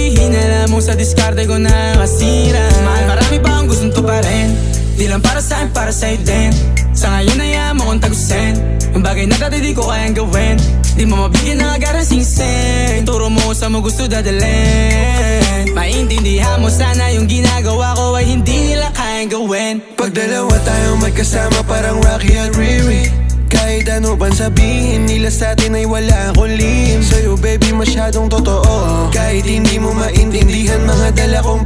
sabihin, alam mo sa diskarte ko nakasira. Mahal, marami pa akong gustong tuparin, di lang para sa'kin, para sa'yo din. Sa ngayon ayaw mo kong tagusin ang bagay na dati di ko kayang gawin. Di mo mabigyan ng agarang singsing, turo mo sa mo gusto dadalhin. Maintindihan mo sana yung ginagawa ko ay hindi nila kayang gawin. Pag dalawa tayong magkasama parang Rocky at Riri, kahit ano bang sabihin nila sa'tin ay wala akong lihim. Sa'yo baby masyadong totoo, kahit hindi mo maintindihan mga dala kong